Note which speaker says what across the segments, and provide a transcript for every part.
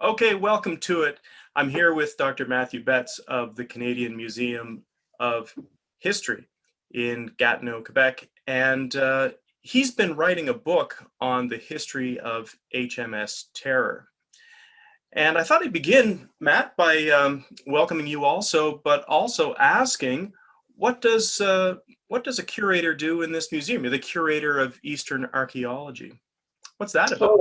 Speaker 1: Okay, welcome to it. I'm here with Dr. Matthew Betts of the Canadian Museum of History in Gatineau, Quebec, and he's been writing a book on the history of HMS Terror. And I thought I'd begin, Matt, by welcoming you also, but also asking, what does a curator do in this museum? You're the curator of Eastern archaeology. What's that about?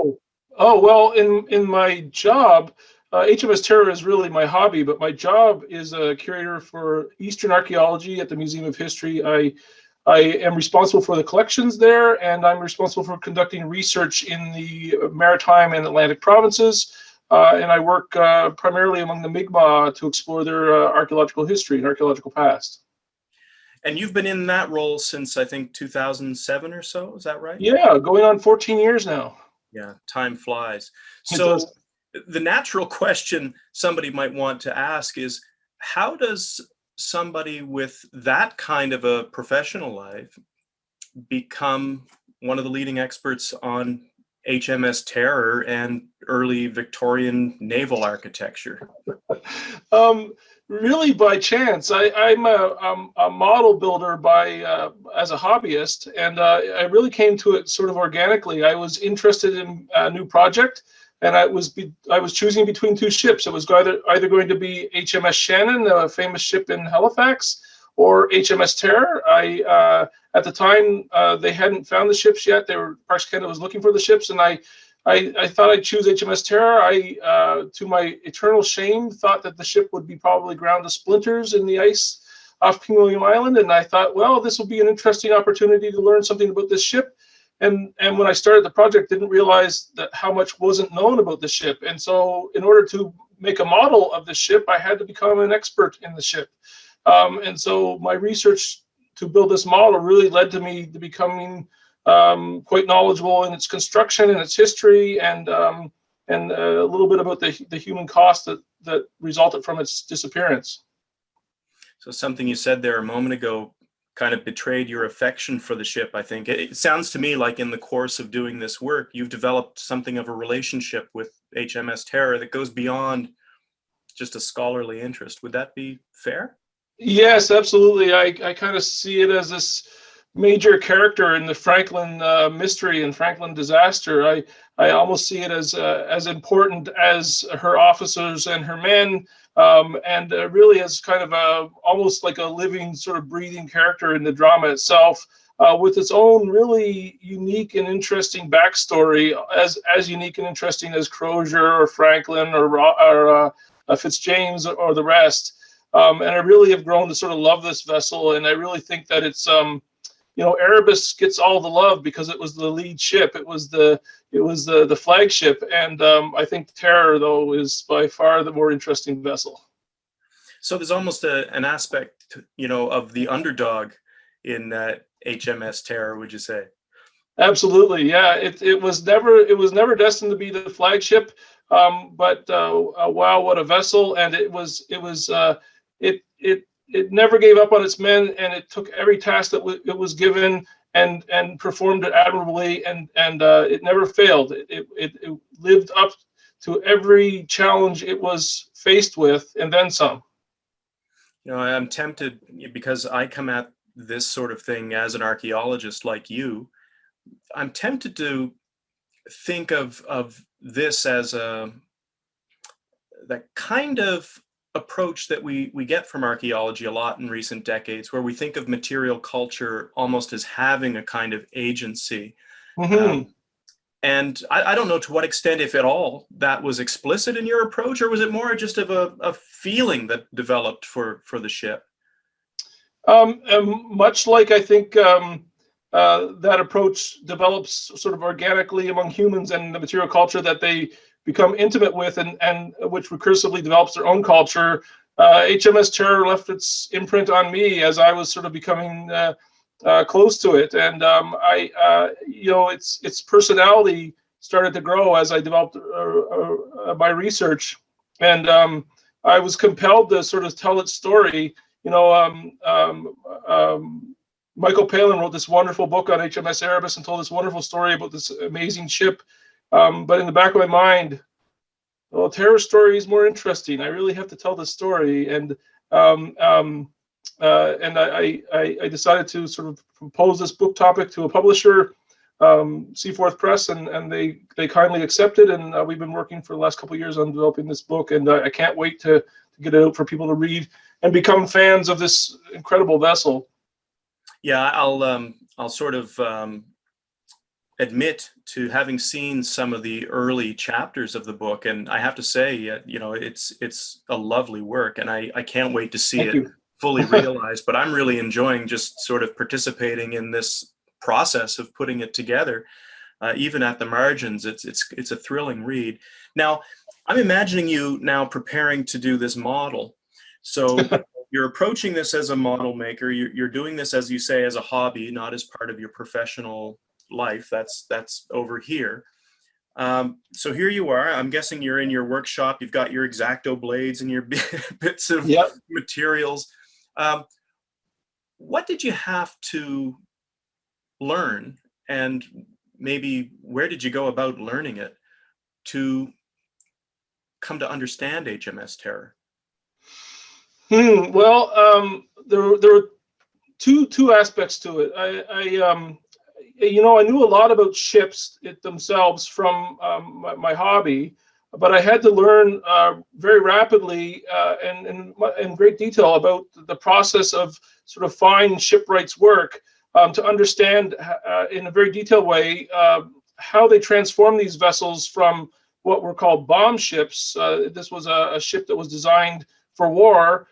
Speaker 2: Well, in my job, HMS Terror is really my hobby, but my job is a curator for Eastern archaeology at the Museum of History. I am responsible for the collections there, and I'm responsible for conducting research in the Maritime and Atlantic provinces. And I work primarily among the Mi'kmaq to explore their archaeological history and archaeological past.
Speaker 1: And you've been in that role since, I think, 2007 or so, is that right?
Speaker 2: Yeah, going on 14 years now.
Speaker 1: Yeah, time flies. So the natural question somebody might want to ask is, how does somebody with that kind of a professional life become one of the leading experts on HMS Terror and early Victorian naval architecture?
Speaker 2: Really by chance. I'm a model builder as a hobbyist, and I really came to it sort of organically. I was interested in a new project, and I was choosing between two ships. It was either going to be HMS Shannon, a famous ship in Halifax, or HMS Terror. At the time, they hadn't found the ships yet. Parks Canada was looking for the ships, and I thought I'd choose HMS Terror. To my eternal shame, thought that the ship would be probably ground to splinters in the ice off King William Island, and I thought, well, this will be an interesting opportunity to learn something about this ship. And when I started the project, didn't realize that how much wasn't known about the ship. And so, in order to make a model of the ship, I had to become an expert in the ship. And so, my research to build this model really led to me to becoming quite knowledgeable in its construction and its history, and a little bit about the human cost that resulted from its disappearance.
Speaker 1: So something you said there a moment ago kind of betrayed your affection for the ship, I think. It sounds to me like in the course of doing this work, you've developed something of a relationship with HMS Terror that goes beyond just a scholarly interest. Would that be fair?
Speaker 2: Yes, absolutely. I kind of see it as this major character in the Franklin mystery and Franklin disaster. I almost see it as important as her officers and her men, and really as kind of almost like a living, sort of breathing character in the drama itself, with its own really unique and interesting backstory, as unique and interesting as Crozier or Franklin or Fitzjames or the rest. And I really have grown to sort of love this vessel, and I really think that it's Erebus gets all the love because it was the lead ship. It was the flagship, and I think Terror, though, is by far the more interesting vessel.
Speaker 1: So there's almost an aspect, of the underdog in that HMS Terror, would you say? Absolutely,
Speaker 2: yeah. It was never destined to be the flagship, but wow, what a vessel! And it never gave up on its men, and it took every task that it was given and performed it admirably, and it never failed. It lived up to every challenge it was faced with, and then some.
Speaker 1: I'm tempted, because I come at this sort of thing as an archaeologist like you. I'm tempted to think of this as that kind of approach that we get from archaeology a lot in recent decades, where we think of material culture almost as having a kind of agency.
Speaker 2: Mm-hmm.
Speaker 1: And I don't know to what extent, if at all, that was explicit in your approach, or was it more just of a feeling that developed for the ship?
Speaker 2: Much like I think that approach develops sort of organically among humans and the material culture that they become intimate with, and which recursively develops their own culture. HMS Terror left its imprint on me as I was sort of becoming close to it, and its personality started to grow as I developed my research, and I was compelled to sort of tell its story. Michael Palin wrote this wonderful book on HMS Erebus and told this wonderful story about this amazing ship. But in the back of my mind, well, Terror story is more interesting. I really have to tell the story. And I decided to sort of propose this book topic to a publisher, Seaforth Press, and they kindly accepted. And we've been working for the last couple of years on developing this book, and I can't wait to get it out for people to read and become fans of this incredible vessel.
Speaker 1: Yeah, I'll sort of admit to having seen some of the early chapters of the book, and I have to say, you know, it's a lovely work, and I can't wait to see
Speaker 2: Thank
Speaker 1: it
Speaker 2: you.
Speaker 1: fully realized. But I'm really enjoying just sort of participating in this process of putting it together. Even at the margins, it's a thrilling read. Now, I'm imagining you now preparing to do this model. So you're approaching this as a model maker. You're doing this, as you say, as a hobby, not as part of your professional life. That's over here. So here you are. I'm guessing you're in your workshop. You've got your X-Acto blades and your bits of
Speaker 2: Yep.
Speaker 1: materials. What did you have to learn, and maybe where did you go about learning it to come to understand HMS Terror?
Speaker 2: Well, there were two aspects to it. I knew a lot about ships themselves from my hobby, but I had to learn very rapidly and in great detail about the process of sort of fine shipwrights work, to understand in a very detailed way how they transform these vessels from what were called bomb ships. This was a ship that was designed for war,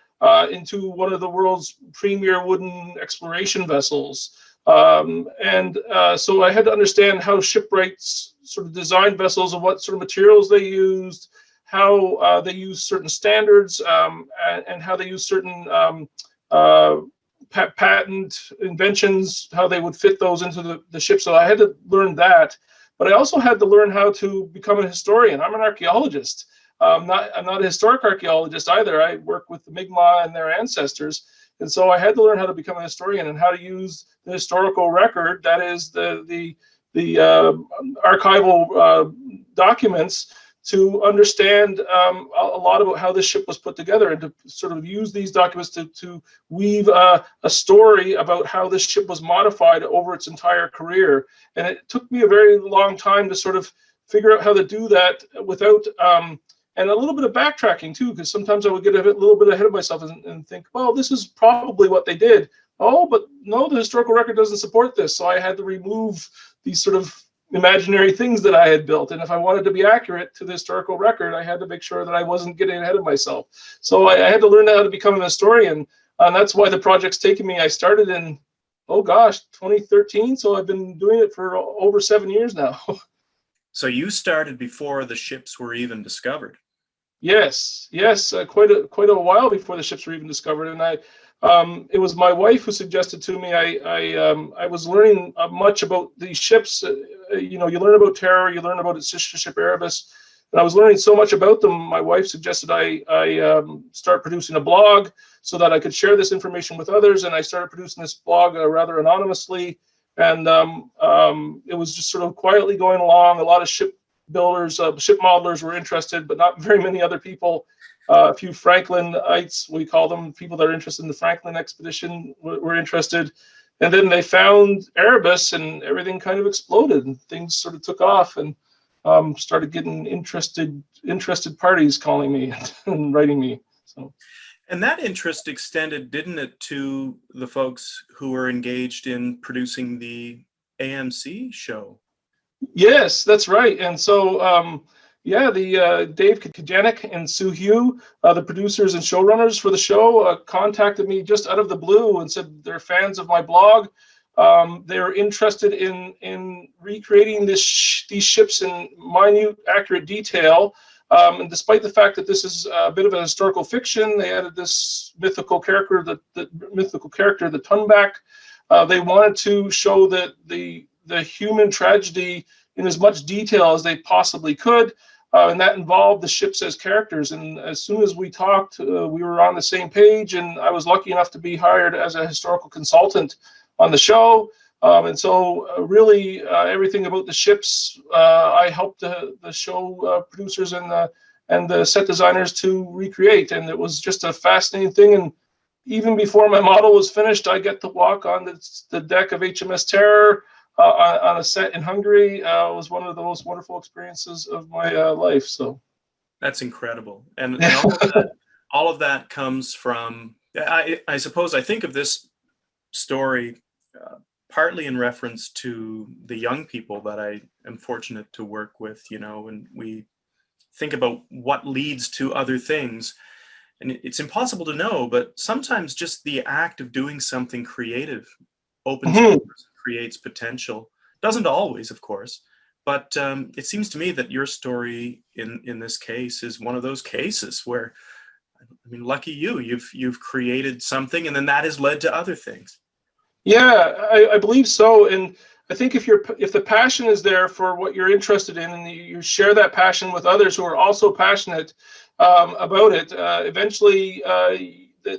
Speaker 2: into one of the world's premier wooden exploration vessels. So I had to understand how shipwrights sort of designed vessels and what sort of materials they used, how they used certain standards, and how they used certain patent inventions, how they would fit those into the ship. So I had to learn that, but I also had to learn how to become a historian. I'm an archaeologist. I'm not a historic archaeologist either. I work with the Mi'kmaq and their ancestors. And so I had to learn how to become a historian and how to use the historical record, that is the archival documents, to understand a lot about how this ship was put together, and to sort of use these documents to weave a story about how this ship was modified over its entire career. And it took me a very long time to sort of figure out how to do that without and a little bit of backtracking too, because sometimes I would get a little bit ahead of myself and think, well, this is probably what they did. Oh, but no, the historical record doesn't support this. So I had to remove these sort of imaginary things that I had built. And if I wanted to be accurate to the historical record, I had to make sure that I wasn't getting ahead of myself. So I had to learn how to become an historian. And that's why the project's taken me. I started in, oh gosh, 2013. So I've been doing it for over 7 years now.
Speaker 1: So you started before the ships were even discovered.
Speaker 2: Yes, quite a while before the ships were even discovered, and it was my wife who suggested to me. I was learning much about these ships. You learn about Terror, you learn about its sister ship Erebus, and I was learning so much about them. My wife suggested I start producing a blog so that I could share this information with others, and I started producing this blog rather anonymously, and it was just sort of quietly going along. A lot of ship builders, ship modelers were interested, but not very many other people. A few Franklinites, we call them, people that are interested in the Franklin expedition, were interested. And then they found Erebus, and everything kind of exploded, and things sort of took off, and started getting interested parties calling me and writing me. So.
Speaker 1: And that interest extended, didn't it, to the folks who were engaged in producing the AMC show?
Speaker 2: Yes, that's right. And so, the Dave Kajanik and Sue Hugh, the producers and showrunners for the show, contacted me just out of the blue and said they're fans of my blog. They're interested in recreating these ships in minute, accurate detail. And despite the fact that this is a bit of a historical fiction, they added this mythical character, the Tunback. They wanted to show that the human tragedy in as much detail as they possibly could, and that involved the ships as characters. And as soon as we talked, we were on the same page, and I was lucky enough to be hired as a historical consultant on the show. And so really everything about the ships, I helped the show producers and and the set designers to recreate. And it was just a fascinating thing. And even before my model was finished, I get to walk on the deck of HMS Terror on a set in Hungary. It was one of the most wonderful experiences of my life. So
Speaker 1: that's incredible. And all of that comes from, I suppose I think of this story partly in reference to the young people that I am fortunate to work with, you know, and we think about what leads to other things. And it's impossible to know, but sometimes just the act of doing something creative opens doors, creates potential. Doesn't always, of course, but it seems to me that your story in this case is one of those cases where, I mean, lucky you, you've created something, and then that has led to other things.
Speaker 2: Yeah, I believe so. And I think if the passion is there for what you're interested in, and you share that passion with others who are also passionate about it, eventually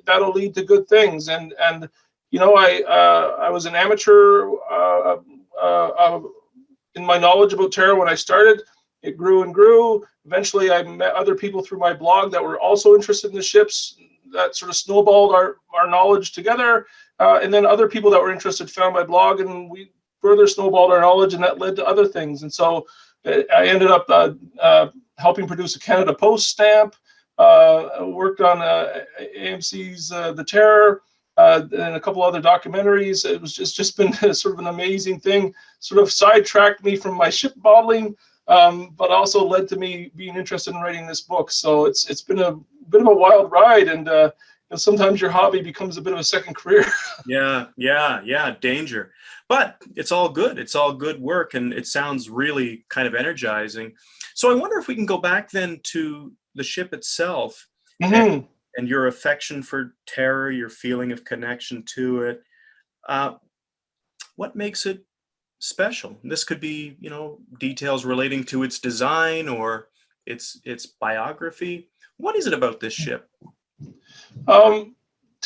Speaker 2: that'll lead to good things. And you know, I was an amateur in my knowledge about terror when I started. It grew and grew. Eventually, I met other people through my blog that were also interested in the ships. That sort of snowballed our knowledge together. And then other people that were interested found my blog, and we further snowballed our knowledge, and that led to other things. And so I ended up helping produce a Canada Post stamp, worked on AMC's The Terror, and a couple other documentaries. It was just been sort of an amazing thing, sort of sidetracked me from my ship modeling, but also led to me being interested in writing this book. So it's been a bit of a wild ride, and sometimes your hobby becomes a bit of a second career.
Speaker 1: Yeah, danger. But it's all good. It's all good work, and it sounds really kind of energizing. So I wonder if we can go back then to the ship itself, and your affection for terror, your feeling of connection to it. What makes it special? This could be, you know, details relating to its design or its biography. What is it about this ship?
Speaker 2: To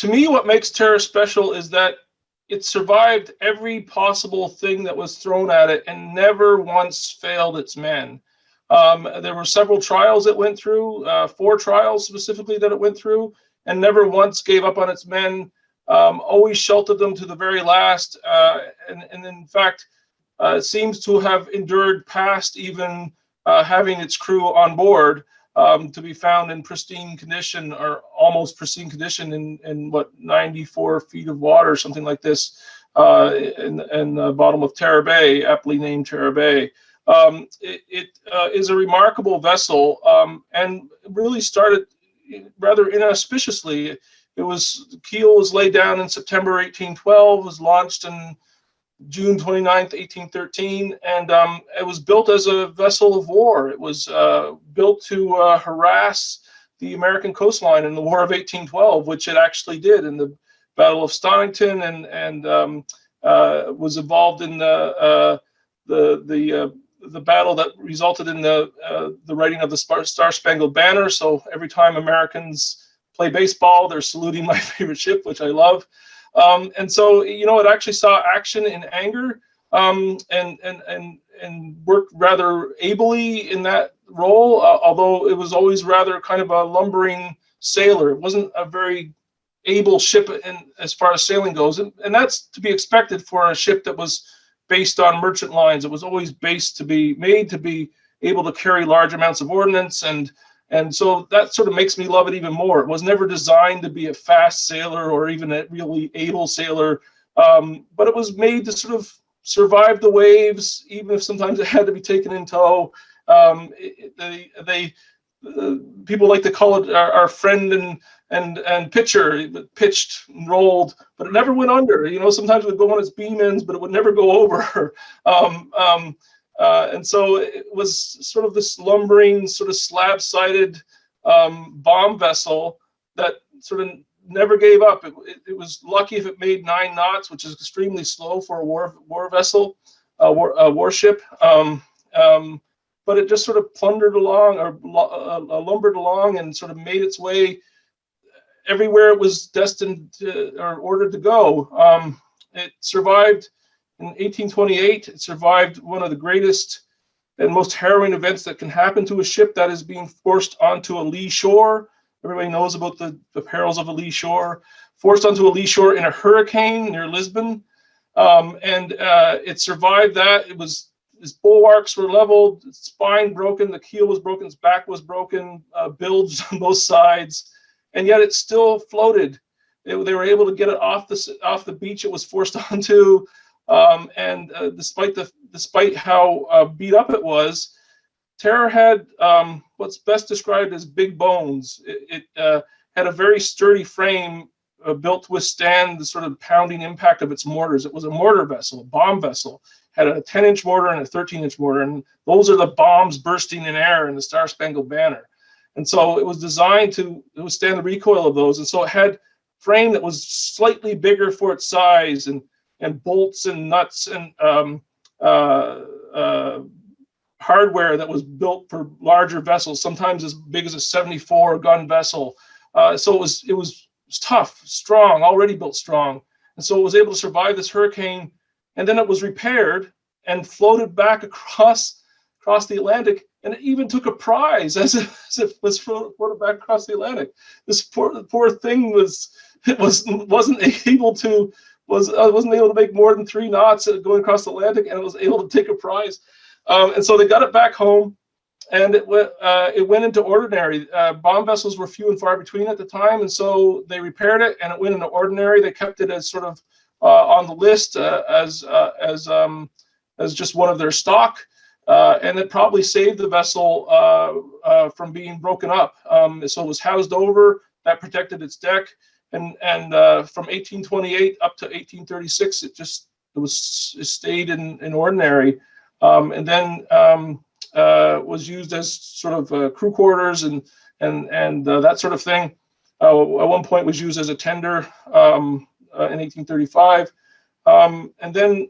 Speaker 2: me, what makes Terror special is that it survived every possible thing that was thrown at it and never once failed its men. There were several trials it went through, 4 trials specifically that it went through, and never once gave up on its men, always sheltered them to the very last, and in fact, it seems to have endured past even having its crew on board, to be found in pristine condition, or almost pristine condition, in what, 94 feet of water, something like this, in the bottom of Terror Bay, aptly named Terror Bay. It is a remarkable vessel, and really started rather inauspiciously. Keel was laid down in September 1812, was launched in June 29th, 1813, and it was built as a vessel of war. It was built to harass the American coastline in the War of 1812, which it actually did in the Battle of Stonington, and was involved in the battle that resulted in the writing of the Star-Spangled Banner. So every time Americans play baseball, they're saluting my favorite ship, which I love. And so, you know, it actually saw action in anger, and worked rather ably in that role, although it was always rather kind of a lumbering sailor. It wasn't a very able ship as far as sailing goes, and that's to be expected for a ship that was based on merchant lines. It was always made to be able to carry large amounts of ordnance, and so that sort of makes me love it even more. It was never designed to be a fast sailor or even a really able sailor, but it was made to sort of survive the waves, even if sometimes it had to be taken in tow. People like to call it our friend and pitcher. It pitched and rolled, but it never went under. You know, sometimes it would go on its beam ends, but it would never go over. And so it was sort of this lumbering, sort of slab-sided bomb vessel that sort of never gave up. It was lucky if it made 9 knots, which is extremely slow for a war vessel, a warship. But it just sort of plundered along, or lumbered along, and sort of made its way everywhere it was destined to, or ordered to go. It survived in 1828. It survived one of the greatest and most harrowing events that can happen to a ship that is being forced onto a lee shore. Everybody knows about the perils of a lee shore. Forced onto a lee shore in a hurricane near Lisbon. It survived that. Its bulwarks were leveled, its spine broken, the keel was broken, its back was broken, bilges on both sides, and yet it still floated. They were able to get it off the beach it was forced onto, despite how beat up it was, Terror had what's best described as big bones. It had a very sturdy frame built to withstand the sort of pounding impact of its mortars. It was a mortar vessel, a bomb vessel. Had a 10-inch mortar and a 13-inch mortar, and those are the bombs bursting in air in the Star-Spangled Banner. And so it was designed to withstand the recoil of those. And so it had frame that was slightly bigger for its size, and bolts and nuts and hardware that was built for larger vessels, sometimes as big as a 74-gun vessel. So it was tough, strong, already built strong. And so it was able to survive this hurricane, and then it was repaired and floated back across the Atlantic, and it even took a prize as it was floated back across the Atlantic. This poor thing wasn't able to make more than 3 knots going across the Atlantic, and it was able to take a prize. And so they got it back home, and it went into ordinary. Bomb vessels were few and far between at the time, and so they repaired it, and it went into ordinary. They kept it as sort of on the list as just one of their stock, and it probably saved the vessel from being broken up. So it was housed over, that protected its deck, and from 1828 up to 1836, it stayed in ordinary, and then was used as sort of crew quarters and that sort of thing. At one point was used as a tender in 1835, and then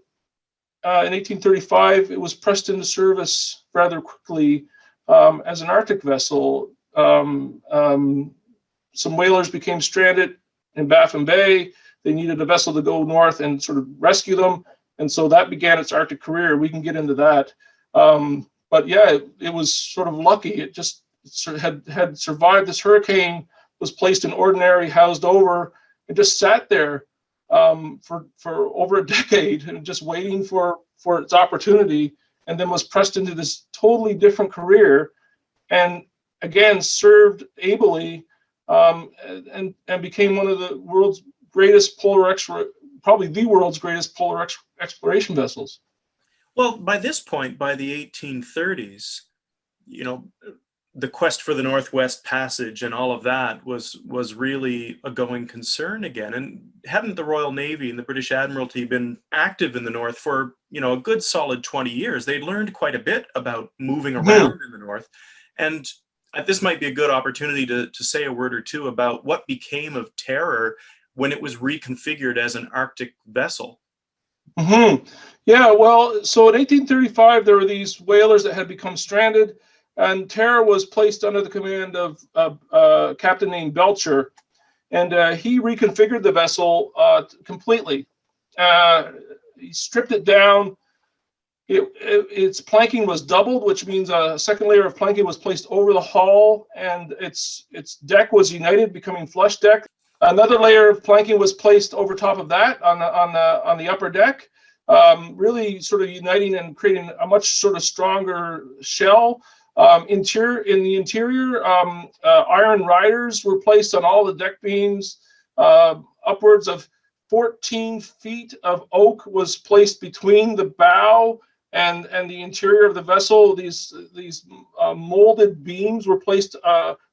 Speaker 2: in 1835 it was pressed into service rather quickly as an Arctic vessel. Some whalers became stranded in Baffin Bay. They needed a vessel to go north and sort of rescue them, and so that began its Arctic career. We can get into that, but yeah, it was sort of lucky. It just had survived this hurricane, was placed in ordinary, housed over, and just sat there for over a decade, and just waiting for its opportunity, and then was pressed into this totally different career, and again served ably, and became one of the world's greatest probably the world's greatest polar exploration vessels.
Speaker 1: Well, by this point, by the 1830s, the quest for the Northwest Passage and all of that was really a going concern again. And hadn't the Royal Navy and the British Admiralty been active in the North for, a good solid 20 years? They'd learned quite a bit about moving around in the North. And this might be a good opportunity to say a word or two about what became of Terror when it was reconfigured as an Arctic vessel.
Speaker 2: Yeah, well, so in 1835, there were these whalers that had become stranded, and Terror was placed under the command of a captain named Belcher, and he reconfigured the vessel completely. He stripped it down. Its planking was doubled, which means a second layer of planking was placed over the hull, and its deck was united, becoming flush deck. Another layer of planking was placed over top of that on the upper deck, really sort of uniting and creating a much sort of stronger shell. In the interior, iron riders were placed on all the deck beams. Upwards of 14 feet of oak was placed between the bow and the interior of the vessel. These molded beams were placed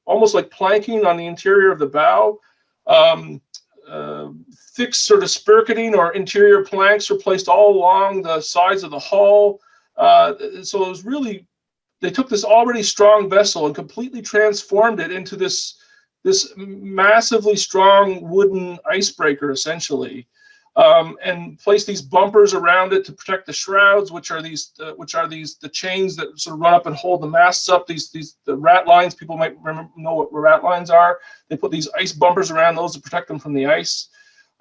Speaker 2: almost like planking on the interior of the bow. Thick sort of spirketing or interior planks were placed all along the sides of the hull. So it was really, they took this already strong vessel and completely transformed it into this massively strong wooden icebreaker, essentially, and placed these bumpers around it to protect the shrouds, which are the chains that sort of run up and hold the masts up. The rat lines, people might know what rat lines are. They put these ice bumpers around those to protect them from the ice.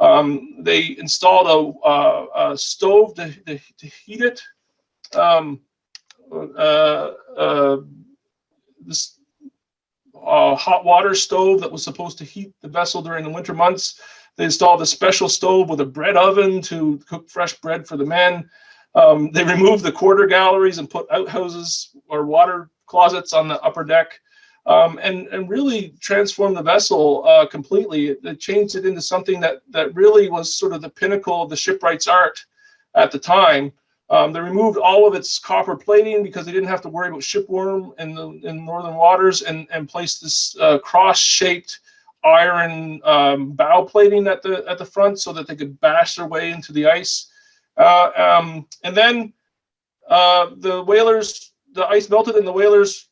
Speaker 2: They installed a stove to heat it. this hot water stove that was supposed to heat the vessel during the winter months. They installed a special stove with a bread oven to cook fresh bread for the men. They removed the quarter galleries and put outhouses or water closets on the upper deck, and really transformed the vessel completely. It changed it into something that really was sort of the pinnacle of the shipwright's art at the time. They removed all of its copper plating because they didn't have to worry about shipworm in northern waters, and placed this cross-shaped iron bow plating at the front so that they could bash their way into the ice. And then the ice melted and the whalers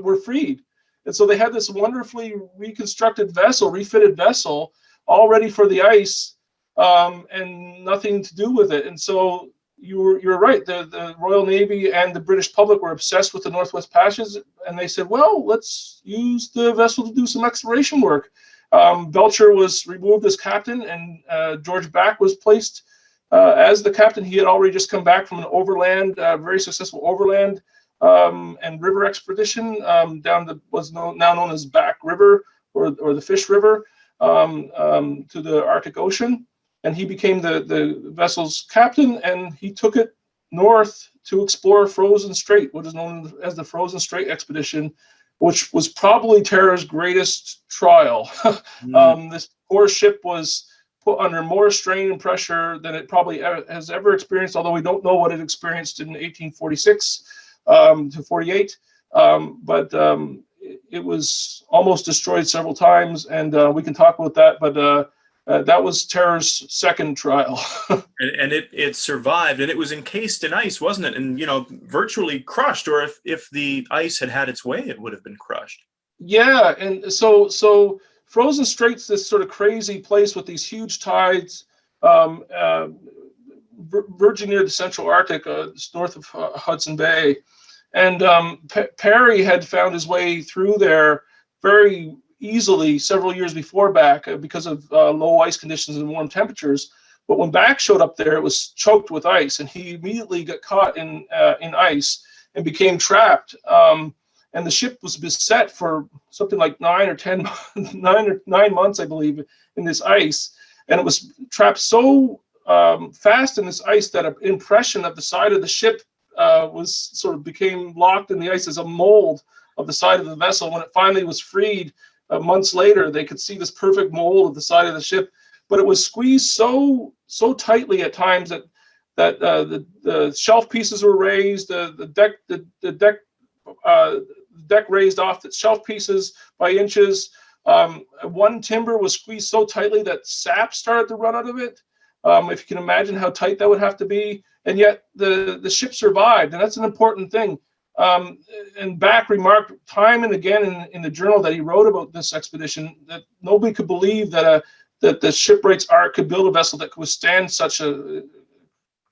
Speaker 2: were freed. And so they had this wonderfully reconstructed vessel, refitted vessel, all ready for the ice, and nothing to do with it. And so you're right. The Royal Navy and the British public were obsessed with the Northwest Passages, and they said, well, let's use the vessel to do some exploration work. Belcher was removed as captain, and George Back was placed as the captain. He had already just come back from an overland, very successful overland and river expedition down the now known as Back River, or the Fish River, to the Arctic Ocean. And he became the vessel's captain, and he took it north to explore Frozen Strait, what is known as the Frozen Strait expedition, which was probably Terror's greatest trial. This poor ship was put under more strain and pressure than it probably has ever experienced, although we don't know what it experienced in 1846 to 48. But it was almost destroyed several times, and we can talk about that, but that was Terror's second trial.
Speaker 1: and it survived, and it was encased in ice, wasn't it? And, virtually crushed, or if the ice had had its way, it would have been crushed.
Speaker 2: Yeah, and so Frozen Strait's this sort of crazy place with these huge tides, verging near the Central Arctic, north of Hudson Bay. And Perry had found his way through there very easily several years before Back, because of low ice conditions and warm temperatures. But when Back showed up there, it was choked with ice, and he immediately got caught in ice and became trapped. And the ship was beset for something like 9 months, I believe, in this ice. And it was trapped so fast in this ice that an impression of the side of the ship became locked in the ice as a mold of the side of the vessel. When it finally was freed, months later, they could see this perfect mold of the side of the ship, but it was squeezed so tightly at times that the shelf pieces were raised, the deck raised off the shelf pieces by inches. One timber was squeezed so tightly that sap started to run out of it. If you can imagine how tight that would have to be, and yet the ship survived, and that's an important thing. And Back remarked time and again in the journal that he wrote about this expedition that nobody could believe that the shipwright's art could build a vessel that could withstand such a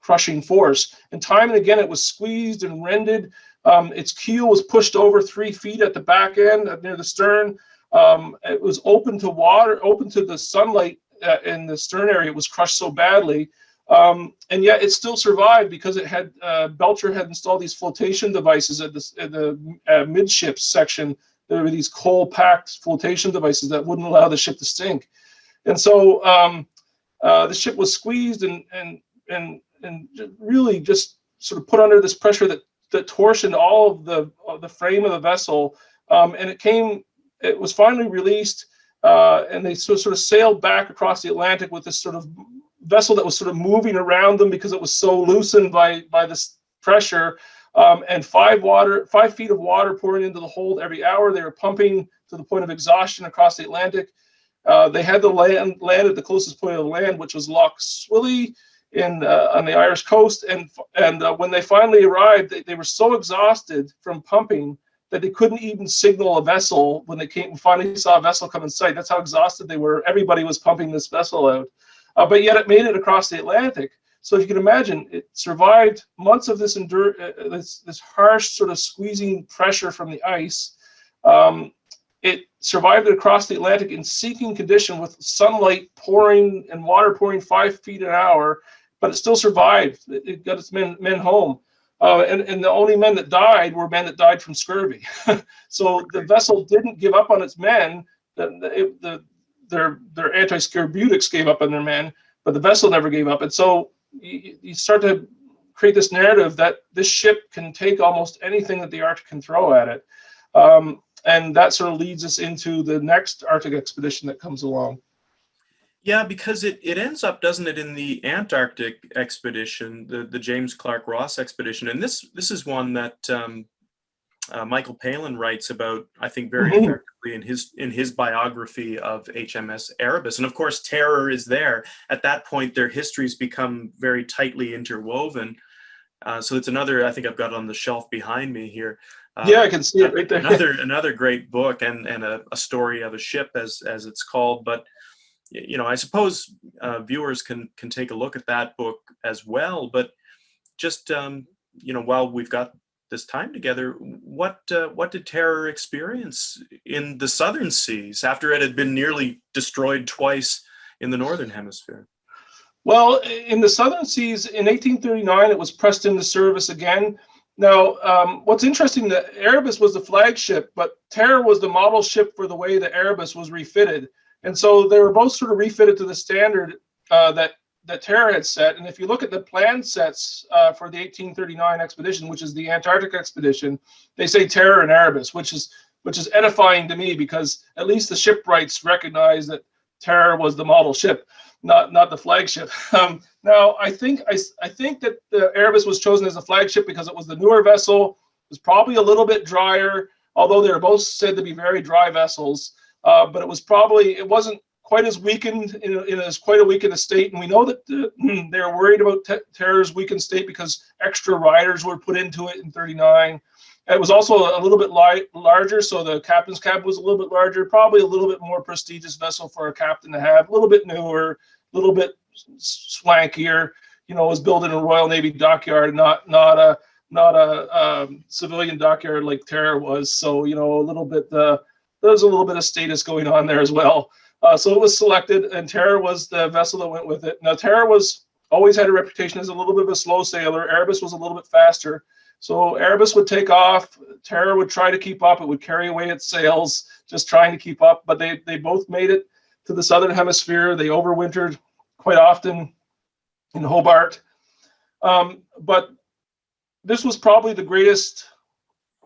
Speaker 2: crushing force. And time and again, it was squeezed and rended. Its keel was pushed over 3 feet at the back end, near the stern. It was open to water, open to the sunlight in the stern area. It was crushed so badly. And yet it still survived because it had Belcher had installed these flotation devices at the midships section. There were these coal-packed flotation devices that wouldn't allow the ship to sink. And so the ship was squeezed and really just sort of put under this pressure that torsioned all of the frame of the vessel. And it was finally released, and they sort of sailed back across the Atlantic with this sort of vessel that was sort of moving around them because it was so loosened by this pressure, and 5 feet of water pouring into the hold every hour. They were pumping to the point of exhaustion across the Atlantic. They had to land at the closest point of land, which was Loch Swilly on the Irish coast. And when they finally arrived, they were so exhausted from pumping that they couldn't even signal a vessel when they finally saw a vessel come in sight. That's how exhausted they were. Everybody was pumping this vessel out. But yet it made it across the Atlantic. So if you can imagine, it survived months of this harsh sort of squeezing pressure from the ice. It survived it across the Atlantic in sinking condition with sunlight pouring and water pouring 5 feet an hour, but it still survived. It got its men home. and the only men that died were men that died from scurvy. So the vessel didn't give up on its men. Their anti-scorbutics gave up on their men, but the vessel never gave up. And so you start to create this narrative that this ship can take almost anything that the Arctic can throw at it. And that sort of leads us into the next Arctic expedition that comes along.
Speaker 1: Yeah, because it ends up, doesn't it, in the Antarctic expedition, the James Clark Ross expedition, and this is one that Michael Palin writes about, I think, very effectively in his biography of HMS Erebus. And of course, Terror is there. At that point, their histories become very tightly interwoven. So it's another, I think I've got on the shelf behind me here.
Speaker 2: Yeah, I can see it right there.
Speaker 1: Another great book, and a story of a ship, as it's called. But I suppose viewers can take a look at that book as well. But just while we've got this time together, what did Terror experience in the southern seas after it had been nearly destroyed twice in the northern hemisphere?
Speaker 2: Well, in the southern seas in 1839, it was pressed into service again. Now, what's interesting, that Erebus was the flagship, but Terror was the model ship for the way that Erebus was refitted. And so they were both sort of refitted to the standard that Terror had set. And if you look at the plan sets for the 1839 expedition, which is the Antarctic expedition, they say Terror and Erebus, which is edifying to me, because at least the shipwrights recognize that Terror was the model ship, not the flagship. Now, I think that the Erebus was chosen as a flagship because it was the newer vessel. It was probably a little bit drier, although they were both said to be very dry vessels. But it wasn't quite as weakened, in as quite a weakened state. And we know that they were worried about Terror's weakened state because extra riders were put into it in 39. It was also a little bit larger, so the captain's cab was a little bit larger, probably a little bit more prestigious vessel for a captain to have, a little bit newer, a little bit swankier. It was built in a Royal Navy dockyard, not a civilian dockyard like Terror was. So there's a little bit of status going on there as well. So it was selected, and Terror was the vessel that went with it. Now, Terror always had a reputation as a little bit of a slow sailor. Erebus was a little bit faster. So Erebus would take off, Terror would try to keep up, it would carry away its sails, just trying to keep up, but they both made it to the southern hemisphere. They overwintered quite often in Hobart. But this was probably the greatest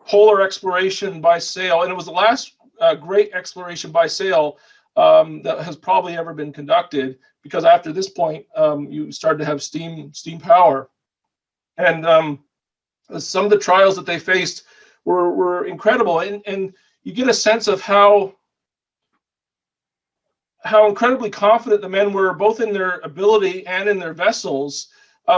Speaker 2: polar exploration by sail, and it was the last great exploration by sail that has probably ever been conducted, because after this point, you started to have steam power. And some of the trials that they faced were incredible, and you get a sense of how incredibly confident the men were, both in their ability and in their vessels,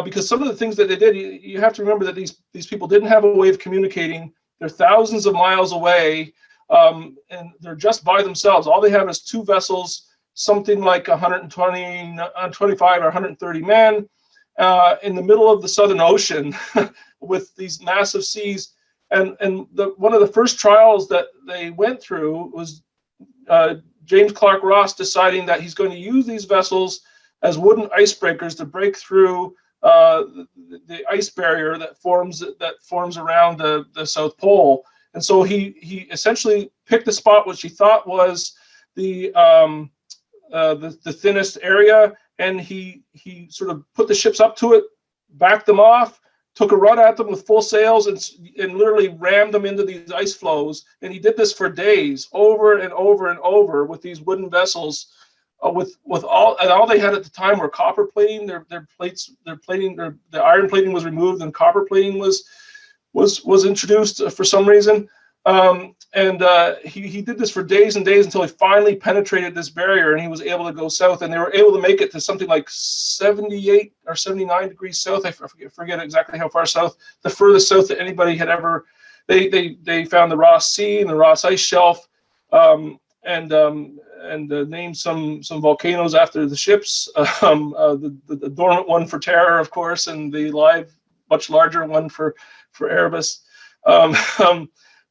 Speaker 2: because some of the things that they did, you have to remember that these people didn't have a way of communicating. They're thousands of miles away, and they're just by themselves. All they have is two vessels, something like 125 or 130 men, in the middle of the Southern Ocean with these massive seas. And one of the first trials that they went through was James Clark Ross deciding that he's going to use these vessels as wooden icebreakers to break through the ice barrier that forms around the South Pole. And so he essentially picked a spot which he thought was the thinnest area, and he sort of put the ships up to it, backed them off, took a run at them with full sails, and literally rammed them into these ice flows. And he did this for days, over and over and over, with these wooden vessels, with all they had at the time were copper plating. The iron plating was removed, and copper plating was introduced for some reason. He did this for days and days until he finally penetrated this barrier, and he was able to go south, and they were able to make it to something like 78 or 79 degrees south. I forget exactly how far south, the furthest south that anybody had ever. They found the Ross Sea and the Ross Ice Shelf, and named some volcanoes after the ships. The dormant one for Terror, of course, and the live, much larger one for Erebus.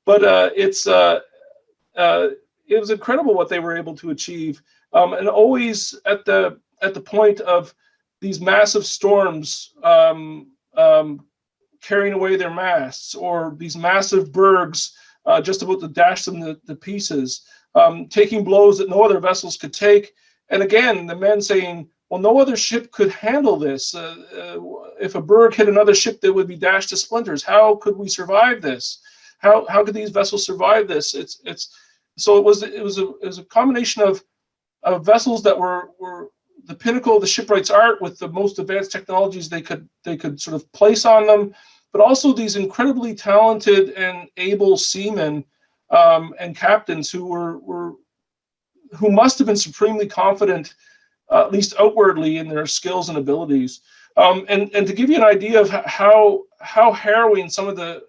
Speaker 2: But it was incredible what they were able to achieve, and always at the point of these massive storms carrying away their masts, or these massive bergs just about to dash them to pieces, taking blows that no other vessels could take. And again, the men saying, well, no other ship could handle this. If a berg hit another ship, they would be dashed to splinters. How could we survive this? How could these vessels survive this? So it was a combination of vessels that were the pinnacle of the shipwright's art, with the most advanced technologies they could sort of place on them, but also these incredibly talented and able seamen and captains who must have been supremely confident, at least outwardly, in their skills and abilities. And to give you an idea of how harrowing some of the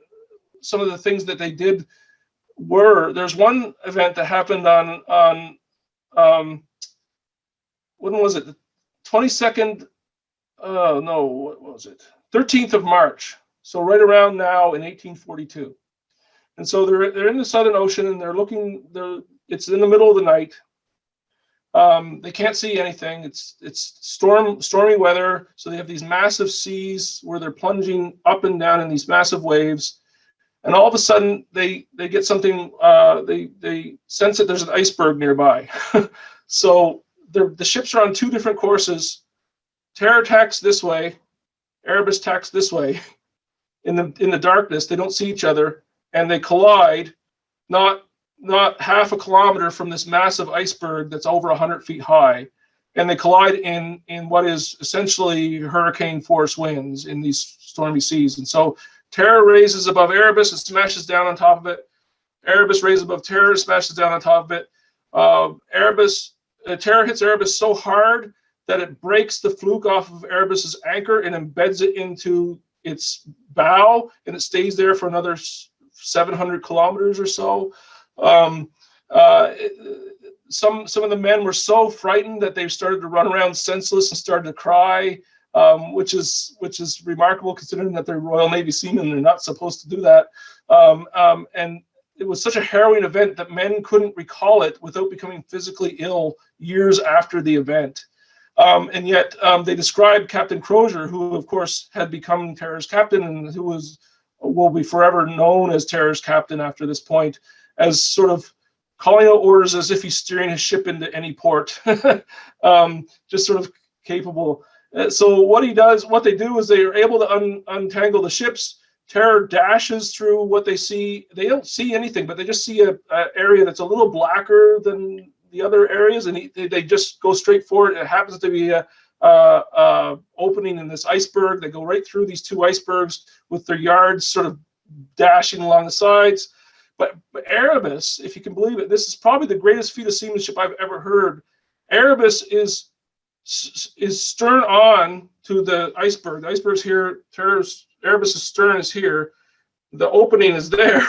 Speaker 2: things that they did were, there's one event that happened on when was it? The 22nd? No, what was it? 13th of March. So right around now in 1842. And so they're in the Southern Ocean, and it's in the middle of the night. They can't see anything. It's stormy weather, so they have these massive seas where they're plunging up and down in these massive waves. And all of a sudden, they get something. They sense that there's an iceberg nearby. So the ships are on two different courses. Terror tacks this way, Erebus tacks this way. In the darkness, they don't see each other, and they collide, not half a kilometer from this massive iceberg that's over 100 feet high, and they collide in what is essentially hurricane force winds in these stormy seas. And so Terror raises above Erebus and smashes down on top of it. Erebus raises above Terror, smashes down on top of it. Terror hits Erebus so hard that it breaks the fluke off of Erebus's anchor and embeds it into its bow, and it stays there for another 700 kilometers or so. Some of the men were so frightened that they started to run around senseless and started to cry, which is remarkable considering that they're Royal Navy seamen. They're not supposed to do that. And it was such a harrowing event that men couldn't recall it without becoming physically ill years after the event. And yet they described Captain Crozier, who of course had become Terror's captain and who will be forever known as Terror's captain after this point, as sort of calling out orders as if he's steering his ship into any port, just sort of capable. So what they do is they are able to untangle the ships. Terror dashes through what they see. They don't see anything, but they just see a area that's a little blacker than the other areas, and they just go straight for it. It happens to be a opening in this iceberg. They go right through these two icebergs with their yards sort of dashing along the sides. But Erebus, if you can believe it, this is probably the greatest feat of seamanship I've ever heard. Erebus is stern on to the iceberg. The iceberg's here. Erebus's stern is here. The opening is there,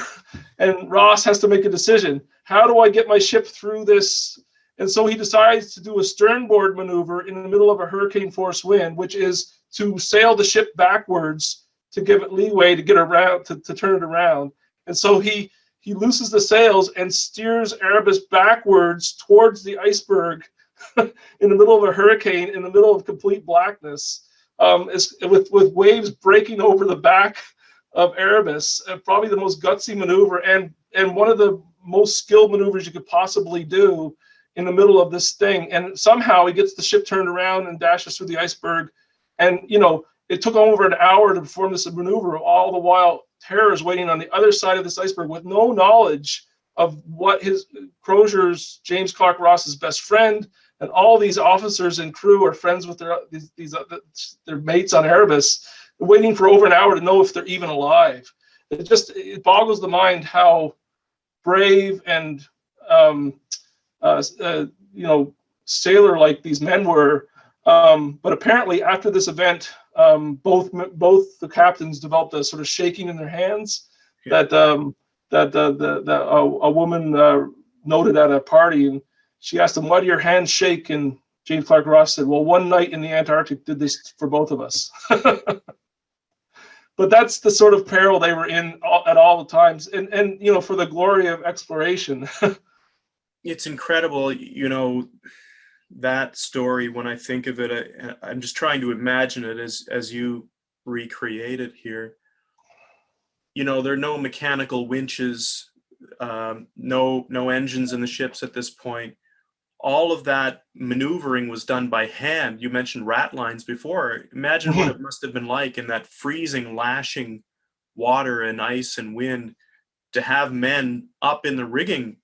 Speaker 2: and Ross has to make a decision. How do I get my ship through this? And so he decides to do a sternboard maneuver in the middle of a hurricane force wind, which is to sail the ship backwards to give it leeway to get around, to turn it around. And so he loosens the sails and steers Erebus backwards towards the iceberg in the middle of a hurricane, in the middle of complete blackness, with waves breaking over the back of Erebus. Probably the most gutsy maneuver and one of the most skilled maneuvers you could possibly do in the middle of this thing. And somehow he gets the ship turned around and dashes through the iceberg. And it took over an hour to perform this maneuver. All the while, Terror is waiting on the other side of this iceberg with no knowledge of what Crozier's James Clark Ross's best friend, and all these officers and crew are friends with their mates on Erebus, waiting for over an hour to know if they're even alive. It boggles the mind how brave and sailor-like these men were. But apparently, after this event, both the captains developed a sort of shaking in their hands that a woman noted at a party, and she asked him, "Why do your hands shake?" And James Clark Ross said, "Well, one night in the Antarctic did this for both of us." But that's the sort of peril they were in at all the times, and for the glory of exploration.
Speaker 1: It's incredible, that story. When I think of it, I'm just trying to imagine it as you recreate it here. there are no mechanical winches, no engines in the ships at this point. All of that maneuvering was done by hand. You mentioned rat lines before. Imagine what it must have been like in that freezing, lashing water and ice and wind to have men up in the rigging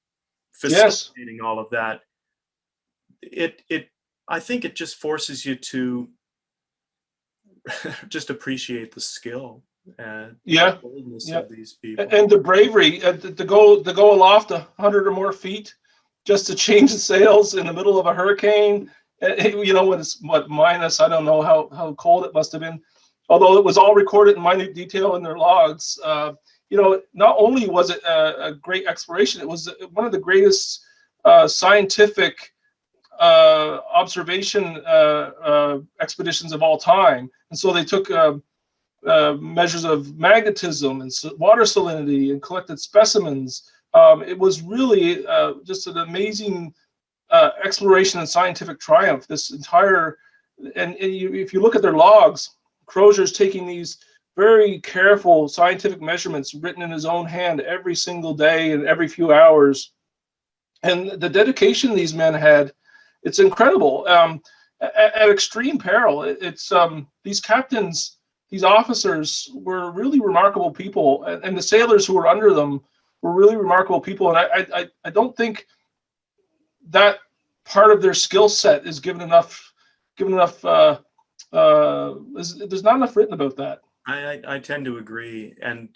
Speaker 2: Yes.
Speaker 1: facilitating all of that. I think it just forces you to just appreciate the skill and
Speaker 2: Yeah.
Speaker 1: boldness
Speaker 2: Yeah.
Speaker 1: of these people.
Speaker 2: And the bravery to go aloft 100 or more feet just to change the sails in the middle of a hurricane. When it's minus, I don't know how cold it must have been. Although it was all recorded in minute detail in their logs. Not only was it a great exploration, it was one of the greatest scientific observation expeditions of all time. And so they took measures of magnetism and water salinity and collected specimens. It was really just an amazing exploration and scientific triumph. This entire, if you look at their logs, Crozier's taking these very careful scientific measurements written in his own hand every single day and every few hours. And the dedication these men had, it's incredible. At extreme peril, it's these captains, these officers were really remarkable people, and the sailors who were under them were really remarkable people. And I don't think that part of their skill set is given enough. There's not enough written about that.
Speaker 1: I tend to agree, and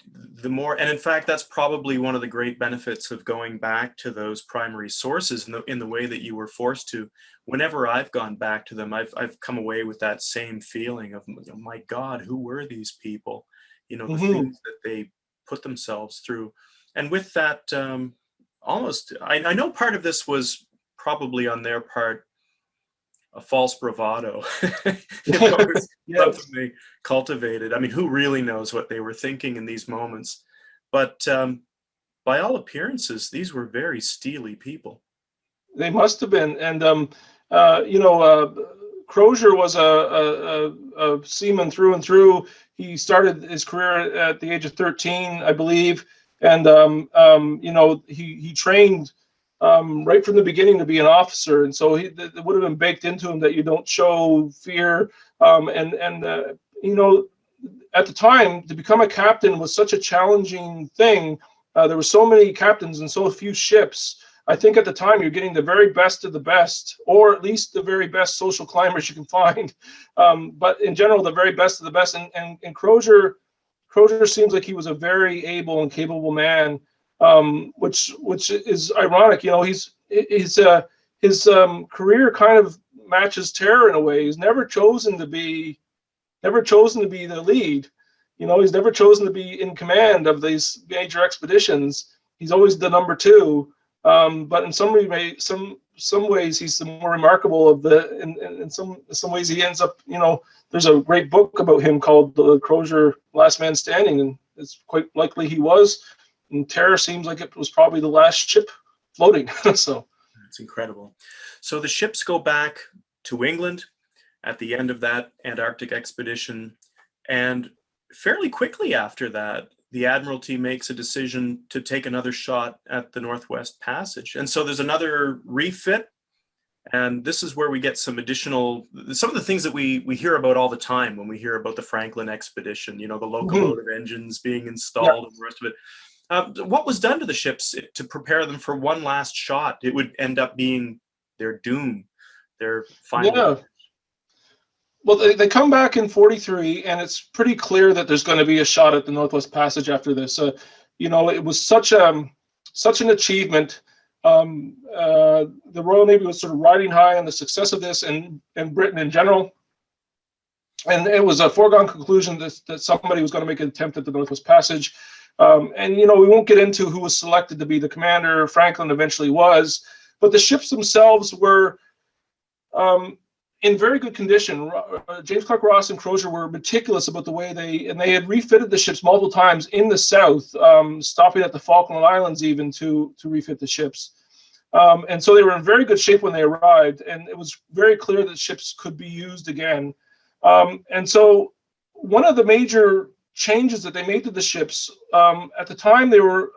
Speaker 1: in fact, that's probably one of the great benefits of going back to those primary sources in the way that you were forced to. Whenever I've gone back to them, I've come away with that same feeling of, oh my God, who were these people? The things that they put themselves through, and with that, I know part of this was probably on their part a false bravado. It was something they cultivated. I mean, who really knows what they were thinking in these moments? But by all appearances, these were very steely people.
Speaker 2: They must have been. And Crozier was a seaman through and through. He started his career at the age of 13, I believe, and he trained right from the beginning to be an officer, and so it would have been baked into him that you don't show fear. At the time, to become a captain was such a challenging thing. There were so many captains and so few ships. I think at the time you're getting the very best of the best, or at least the very best social climbers you can find. But in general, the very best of the best. And Crozier seems like he was a very able and capable man. Which is ironic. His career kind of matches Terror in a way. He's never chosen to be the lead. He's never chosen to be in command of these major expeditions. He's always the number two. But in some ways he's the more remarkable of the. In some ways he ends up. There's a great book about him called The Crozier Last Man Standing, and it's quite likely he was. And Terror seems like it was probably the last ship floating. So
Speaker 1: it's incredible. So the ships go back to England at the end of that Antarctic expedition, and fairly quickly after that, the Admiralty makes a decision to take another shot at the Northwest Passage. And so there's another refit, and this is where we get some of the things that we hear about all the time when we hear about the Franklin expedition, the locomotive engines being installed and the rest of it. What was done to the ships to prepare them for one last shot? It would end up being their doom, their final.
Speaker 2: Yeah. Well, they come back in 43, and it's pretty clear that there's going to be a shot at the Northwest Passage after this. It was such an achievement. The Royal Navy was sort of riding high on the success of this, and Britain in general. And it was a foregone conclusion that somebody was going to make an attempt at the Northwest Passage. We won't get into who was selected to be the commander. Franklin eventually was, but the ships themselves were in very good condition. James Clark Ross and Crozier were meticulous about the way they had refitted the ships multiple times in the south, stopping at the Falkland Islands even to refit the ships. And so they were in very good shape when they arrived, and it was very clear that ships could be used again. And so one of the major changes that they made to the ships. At the time, they were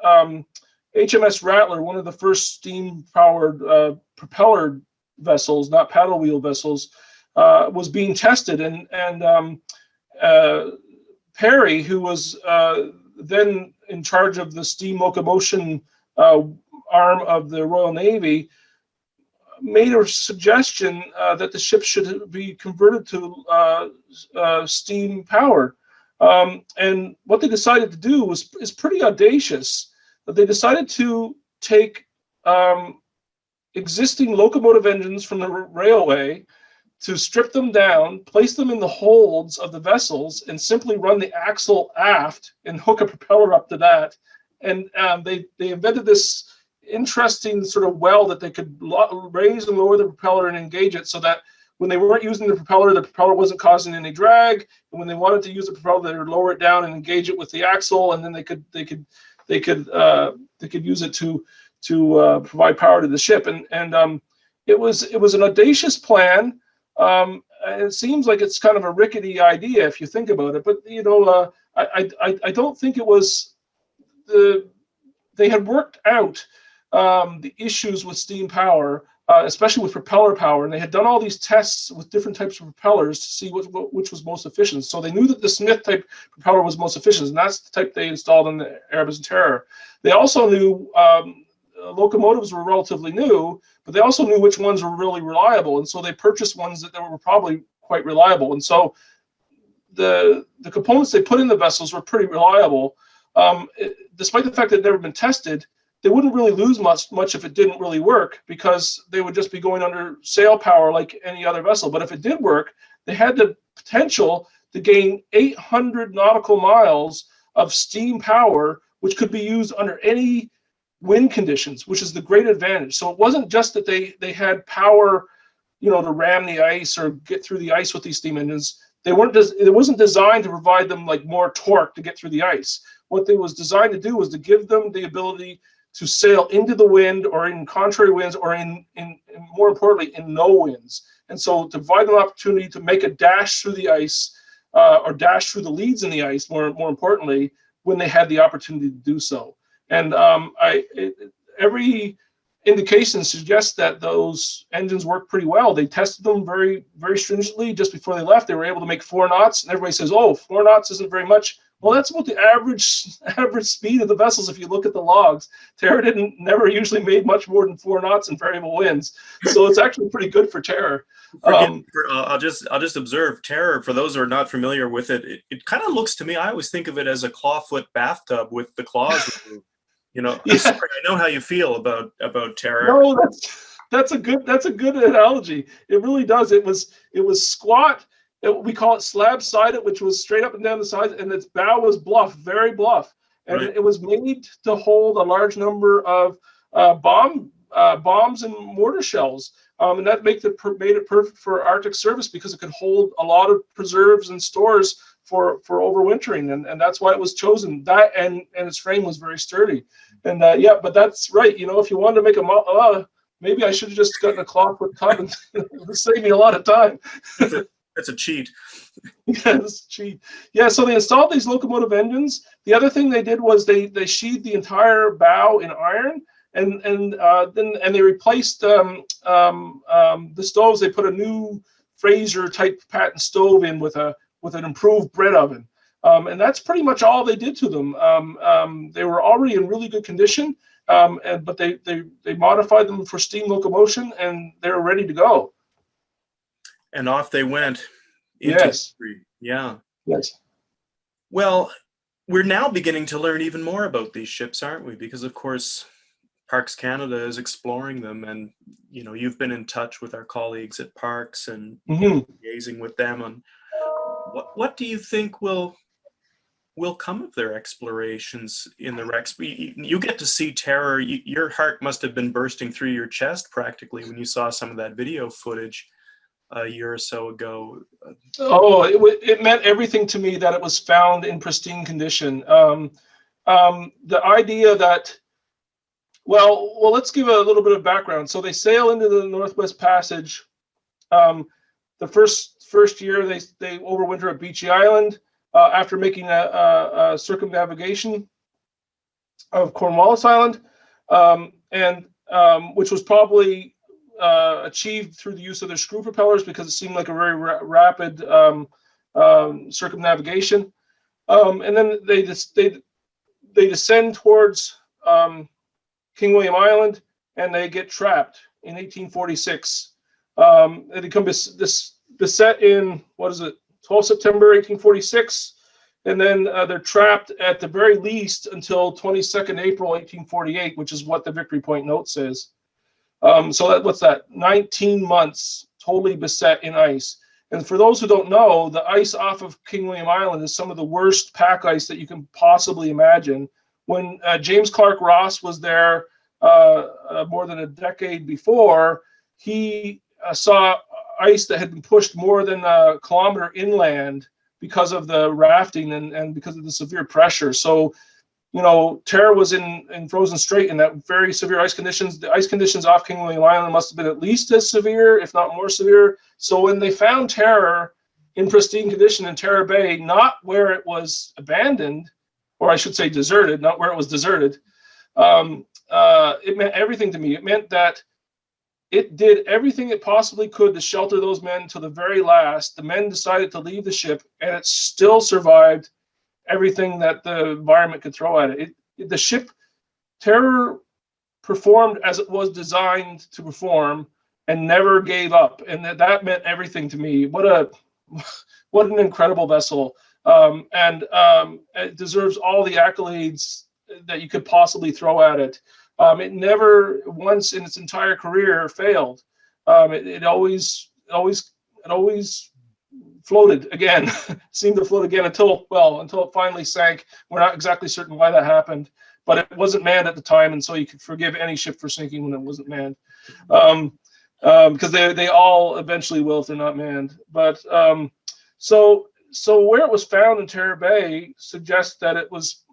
Speaker 2: HMS Rattler, one of the first steam-powered propeller vessels, not paddle wheel vessels, was being tested, and Perry, who was then in charge of the steam locomotion arm of the Royal Navy, made a suggestion that the ship should be converted to steam powered. And what they decided to do is pretty audacious. They decided to take existing locomotive engines from the railway, to strip them down, place them in the holds of the vessels, and simply run the axle aft and hook a propeller up to that. And they invented this interesting sort of well that they could raise and lower the propeller and engage it, so that when they weren't using the propeller wasn't causing any drag. And when they wanted to use the propeller, they would lower it down and engage it with the axle, and then they could use it to provide power to the ship. And it was an audacious plan. It seems like it's kind of a rickety idea if you think about it, but I don't think it was they had worked out the issues with steam power, especially with propeller power, and they had done all these tests with different types of propellers to see which was most efficient. So they knew that the Smith type propeller was most efficient, and that's the type they installed in the HMS Terror. They also knew locomotives were relatively new, but they also knew which ones were really reliable, and so they purchased ones that were probably quite reliable. And so the components they put in the vessels were pretty reliable. Despite the fact that they'd never been tested, they wouldn't really lose much if it didn't really work, because they would just be going under sail power like any other vessel. But if it did work, they had the potential to gain 800 nautical miles of steam power, which could be used under any wind conditions, which is the great advantage. So it wasn't just that they had power, to ram the ice or get through the ice with these steam engines. It wasn't designed to provide them like more torque to get through the ice. What they was designed to do was to give them the ability to sail into the wind or in contrary winds, or in more importantly, in no winds. And so to provide them an opportunity to make a dash through the ice, or dash through the leads in the ice, more importantly, when they had the opportunity to do so. And every indication suggests that those engines work pretty well. They tested them very, very stringently just before they left. They were able to make 4 knots, and everybody says, "Oh, 4 knots isn't very much." Well, that's about the average speed of the vessels if you look at the logs. Terror never usually made much more than 4 knots in variable winds, so it's actually pretty good for Terror.
Speaker 1: I'll just observe Terror. For those who are not familiar with it, it kind of looks to me, I always think of it as a clawfoot bathtub with the claws removed. I'm sorry, I know how you feel about Terror.
Speaker 2: No, that's a good analogy. It really does. It was squat. We call it slab-sided, which was straight up and down the sides, and its bow was bluff, very bluff, and right. It was made to hold a large number of bombs and mortar shells, and that made it perfect for Arctic service, because it could hold a lot of preserves and stores for overwintering, and that's why it was chosen. That and its frame was very sturdy, and but that's right. If you wanted to make a maybe I should have just gotten a clawfoot tub, and it would save me a lot of time.
Speaker 1: That's a cheat.
Speaker 2: Yeah, that's a cheat. Yeah, so they installed these locomotive engines. The other thing they did was they sheathed the entire bow in iron, and then they replaced the stoves. They put a new Fraser type patent stove in with an improved bread oven, and that's pretty much all they did to them. They were already in really good condition, but they modified them for steam locomotion, and they were ready to go.
Speaker 1: And off they went.
Speaker 2: Yes.
Speaker 1: Yeah.
Speaker 2: Yes.
Speaker 1: Well, we're now beginning to learn even more about these ships, aren't we? Because of course, Parks Canada is exploring them, and you've been in touch with our colleagues at Parks and liaising with them on what do you think will come of their explorations in the wrecks? You get to see Terror. Your heart must have been bursting through your chest practically when you saw some of that video footage a year or so ago.
Speaker 2: Oh, it meant everything to me that it was found in pristine condition. The idea that, well, let's give a little bit of background. So they sail into the Northwest Passage. The first year they overwinter at Beechy Island. after making a circumnavigation of Cornwallis Island, which was probably achieved through the use of their screw propellers because it seemed like a very rapid circumnavigation. And then they descend towards King William Island, and they get trapped in 1846. They become beset in, 12 September 1846, and then they're trapped at the very least until 22nd April 1848, which is what the Victory Point note says. So what's that? 19 months totally beset in ice. And for those who don't know, the ice off of King William Island is some of the worst pack ice that you can possibly imagine. When James Clark Ross was there more than a decade before, he saw ice that had been pushed more than a kilometer inland because of the rafting and because of the severe pressure. So, you know, Terror was in Frozen Strait in that very severe ice conditions. The ice conditions off King William Island must have been at least as severe, if not more severe. So when they found Terror in pristine condition in Terror Bay, not where it was abandoned, or I should say deserted, not where it was deserted, it meant everything to me. It meant that it did everything it possibly could to shelter those men to the very last. The men decided to leave the ship, and it still survived everything that the environment could throw at it. The ship Terror performed as it was designed to perform and never gave up, and that meant everything to me. What an incredible vessel, and it deserves all the accolades that you could possibly throw at it. It never once in its entire career failed. It always floated again, seemed to float again until it finally sank. We're not exactly certain why that happened, but it wasn't manned at the time, and so you could forgive any ship for sinking when it wasn't manned, because they all eventually will if they're not manned. But so where it was found in Terror Bay suggests that it was,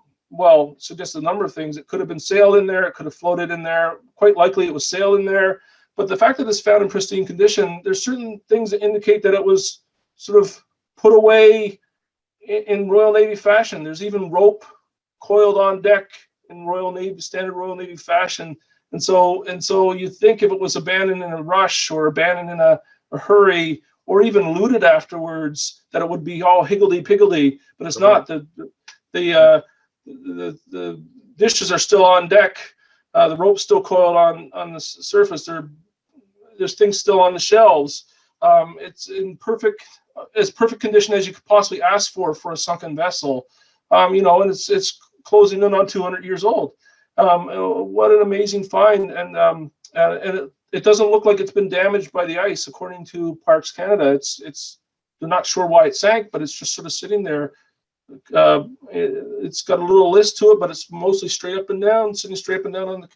Speaker 2: suggests a number of things. It could have been sailed in there, it could have floated in there. Quite likely it was sailed in there. But the fact that it's found in pristine condition, there's certain things that indicate that it was sort of put away in Royal Navy fashion. There's even rope coiled on deck in standard Royal Navy fashion. And so you think if it was abandoned in a rush or abandoned in a hurry or even looted afterwards, that it would be all higgledy-piggledy, but it's not. The dishes are still on deck. The rope's still coiled on the surface. There's things still on the shelves. It's in as perfect condition as you could possibly ask for a sunken vessel. And it's closing in on 200 years old. What an amazing find, and it doesn't look like it's been damaged by the ice, according to Parks Canada. They're not sure why it sank, but it's just sort of sitting there. It's got a little list to it, but it's mostly straight up and down, sitting straight up and down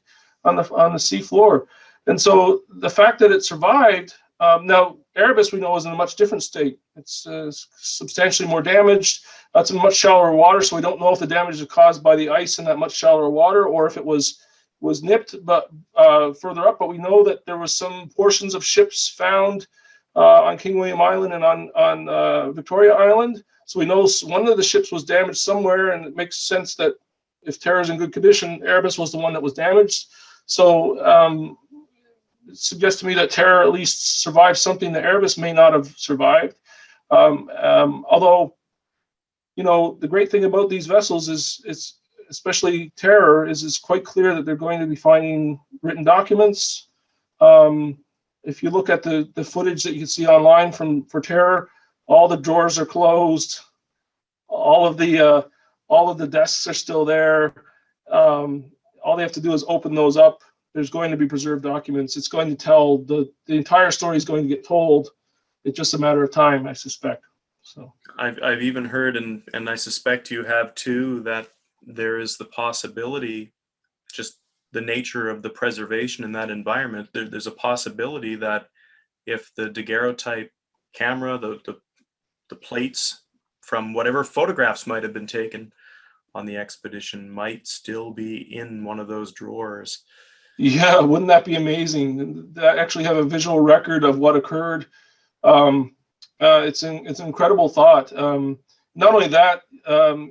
Speaker 2: on the sea floor. And so the fact that it survived, now Erebus we know is in a much different state. It's substantially more damaged. It's in much shallower water, so we don't know if the damage is caused by the ice in that much shallower water or if it was nipped, but further up. But we know that there was some portions of ships found on King William Island and on Victoria Island. So we know one of the ships was damaged somewhere, and it makes sense that if Terror is in good condition, Erebus was the one that was damaged. So it suggests to me that Terror at least survived something that Erebus may not have survived. Although, the great thing about these vessels is especially Terror, is it's quite clear that they're going to be finding written documents. If you look at the footage that you can see online for Terror, all the drawers are closed. All of the desks are still there. All they have to do is open those up. There's going to be preserved documents. It's going to tell the entire story is going to get told. It's just a matter of time, I suspect. So
Speaker 1: I've even heard, and I suspect you have too, that there is the possibility, just the nature of the preservation in that environment. There's a possibility that if the daguerreotype camera, the plates from whatever photographs might have been taken on the expedition might still be in one of those drawers.
Speaker 2: Yeah, wouldn't that be amazing? To actually have a visual record of what occurred. It's an incredible thought. not only that,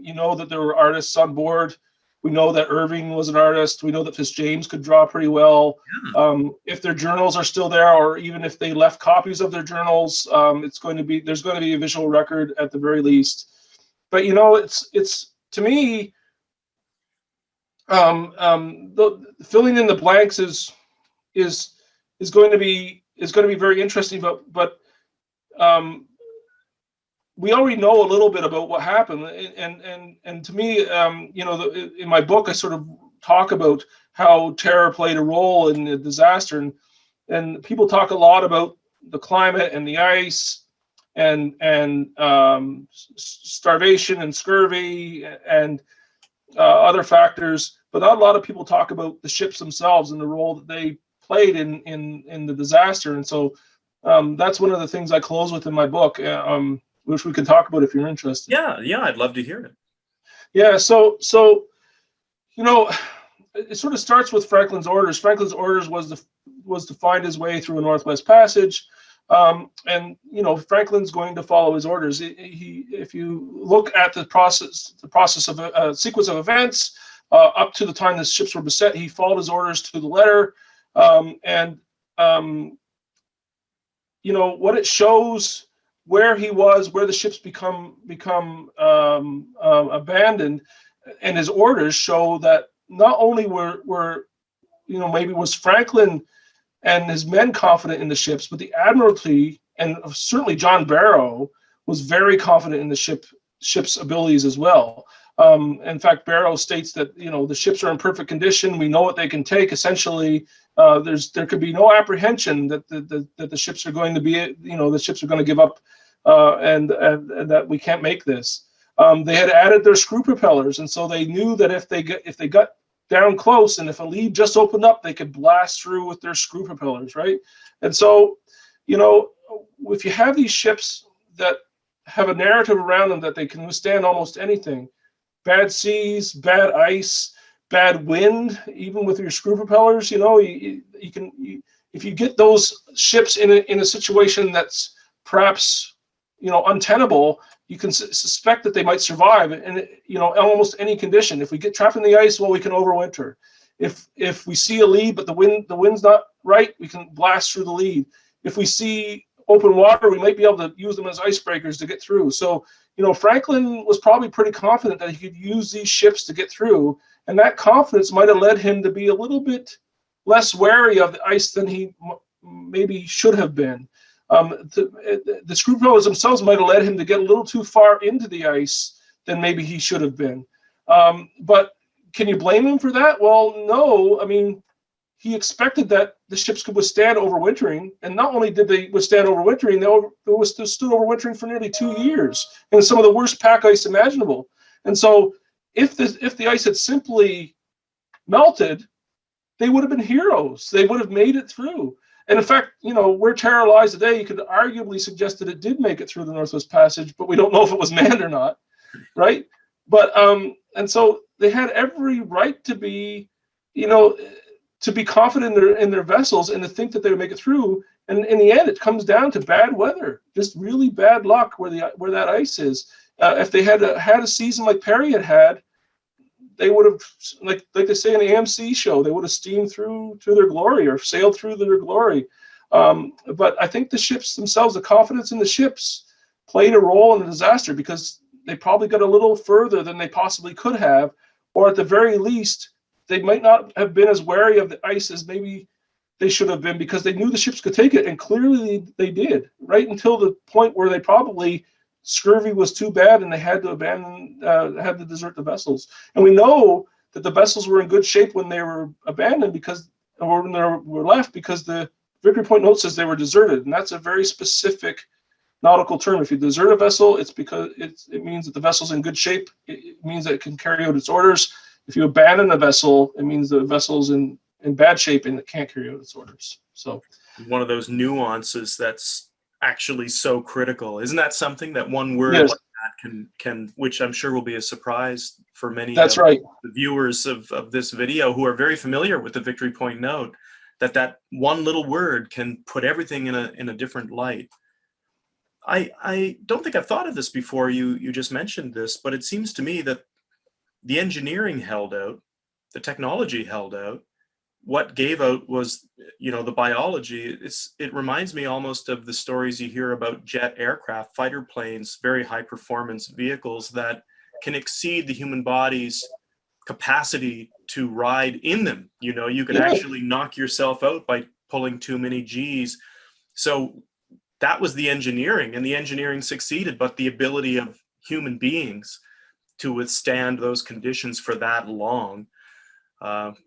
Speaker 2: you know that there were artists on board. We know that Irving was an artist. We know that Fitzjames could draw pretty well. If their journals are still there, or even if they left copies of their journals, there's going to be a visual record at the very least. But you know, it's to me, filling in the blanks is going to be very interesting. But we already know a little bit about what happened, and to me, you know, in my book, I sort of talk about how terror played a role in the disaster, and people talk a lot about the climate and the ice, and starvation and scurvy and other factors, but not a lot of people talk about the ships themselves and the role that they played in the disaster. And so that's one of the things I close with in my book, which we can talk about if you're interested.
Speaker 1: Yeah, I'd love to hear it.
Speaker 2: Yeah, so you know, it sort of starts with Franklin's orders. Franklin's orders was to find his way through a Northwest Passage, and you know, Franklin's going to follow his orders. If you look at the process of a sequence of events up to the time the ships were beset, he followed his orders to the letter, and you know what it shows, where he was, where the ships become abandoned, and his orders show that not only were you know, maybe was Franklin and his men confident in the ships, but the Admiralty and certainly John Barrow was very confident in the ship's abilities as well. In fact, Barrow states that, you know, the ships are in perfect condition. We know what they can take. Essentially, there could be no apprehension that the ships are going to be, you know, the ships are going to give up, and that we can't make this. They had added their screw propellers, and so they knew that if they got down close, and if a lead just opened up, they could blast through with their screw propellers, right? And so, you know, if you have these ships that have a narrative around them that they can withstand almost anything, bad seas, bad ice, bad wind, even with your screw propellers, you know, you can if you get those ships in a situation that's perhaps, you know, untenable, you can suspect that they might survive in, you know, almost any condition. If we get trapped in the ice, well, we can overwinter. If we see a lead but the wind's not right, we can blast through the lead. If we see open water, we might be able to use them as icebreakers to get through. So, you know, Franklin was probably pretty confident that he could use these ships to get through, and that confidence might have led him to be a little bit less wary of the ice than he maybe should have been. The screw propellers themselves might have led him to get a little too far into the ice than maybe he should have been. But can you blame him for that? Well, no. I mean, he expected that the ships could withstand overwintering, and not only did they withstand overwintering, they stood overwintering for nearly 2 years in some of the worst pack ice imaginable. And so, if the ice had simply melted, they would have been heroes. They would have made it through. And in fact, you know, where Terror lies today, you could arguably suggest that it did make it through the Northwest Passage, but we don't know if it was manned or not, right? But and so they had every right to be, you know, to be confident in their vessels and to think that they would make it through. And in the end, it comes down to bad weather, just really bad luck where that ice is. If they had a season like Perry had, they would have, like they say in the AMC show, they would have steamed through to their glory or sailed through their glory. But I think the ships themselves, the confidence in the ships, played a role in the disaster because they probably got a little further than they possibly could have, or at the very least, they might not have been as wary of the ice as maybe they should have been because they knew the ships could take it, and clearly they did, right until the point where they probably scurvy was too bad and they had to abandon, had to desert the vessels. And we know that the vessels were in good shape when they were abandoned or when they were left, because the Victory Point note says they were deserted, and that's a very specific nautical term. If you desert a vessel, it's because it means that the vessel's in good shape. It means that it can carry out its orders. If you abandon a vessel, it means the vessel's in bad shape and it can't carry out its orders. So
Speaker 1: one of those nuances that's actually so critical. Isn't that something that one word
Speaker 2: yes.
Speaker 1: like that can, which I'm sure will be a surprise for many
Speaker 2: That's
Speaker 1: of
Speaker 2: right.
Speaker 1: the viewers of this video who are very familiar with the Victory Point note, that one little word can put everything in a different light. I don't think I've thought of this before. You just mentioned this, but it seems to me that the engineering held out, the technology held out. What gave out was, the biology. It reminds me almost of the stories you hear about jet aircraft, fighter planes, very high performance vehicles that can exceed the human body's capacity to ride in them. You can
Speaker 2: Yeah.
Speaker 1: actually knock yourself out by pulling too many G's. So that was the engineering, and the engineering succeeded, but the ability of human beings to withstand those conditions for that long,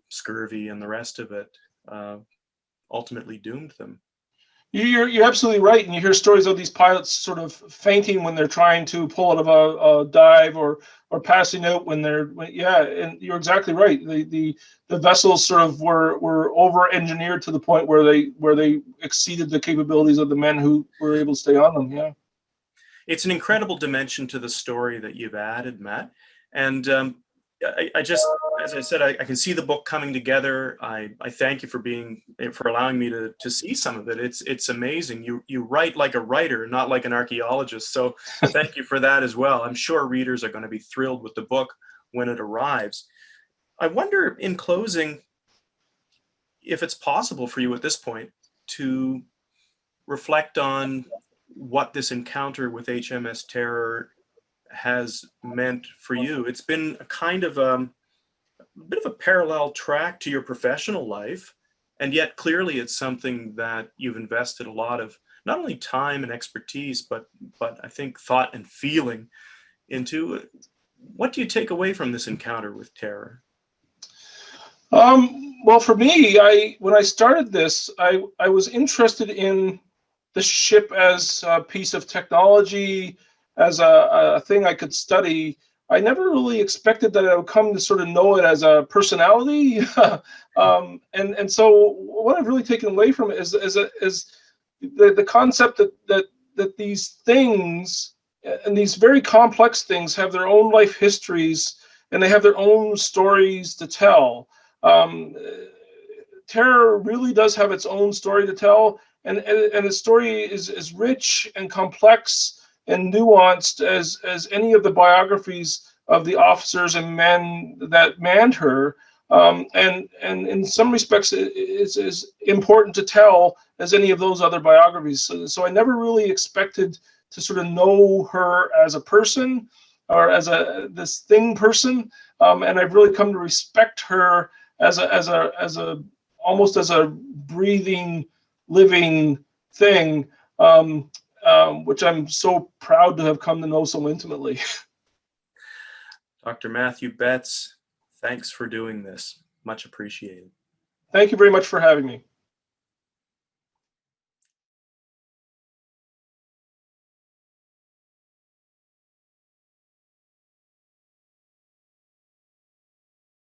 Speaker 1: scurvy and the rest of it, ultimately doomed them.
Speaker 2: You're absolutely right, and you hear stories of these pilots sort of fainting when they're trying to pull out of a dive, or passing out yeah, and you're exactly right. The vessels sort of were over engineered to the point where they exceeded the capabilities of the men who were able to stay on them. Yeah.
Speaker 1: It's an incredible dimension to the story that you've added, Matt. And I just, as I said, I can see the book coming together. I thank you for allowing me to see some of it. It's amazing. You write like a writer, not like an archaeologist. So thank you for that as well. I'm sure readers are going to be thrilled with the book when it arrives. I wonder, in closing, if it's possible for you at this point to reflect on what this encounter with HMS Terror has meant for you. It's been a kind of a bit of a parallel track to your professional life, and yet clearly it's something that you've invested a lot of not only time and expertise, but I think thought and feeling into. What do you take away from this encounter with terror?
Speaker 2: Well, for me, when I started this, I was interested in the ship as a piece of technology, as a thing I could study. I never really expected that I would come to sort of know it as a personality. And so what I've really taken away from it is the concept that these things, and these very complex things, have their own life histories, and they have their own stories to tell. Terror really does have its own story to tell, and its story is as rich and complex and nuanced as any of the biographies of the officers and men that manned her. And in some respects, it's as important to tell as any of those other biographies. So I never really expected to sort of know her as a person, or as this thing person, and I've really come to respect her as a almost as a breathing, living thing, which I'm so proud to have come to know so intimately.
Speaker 1: Dr. Matthew Betts, thanks for doing this. Much appreciated.
Speaker 2: Thank you very much for having me.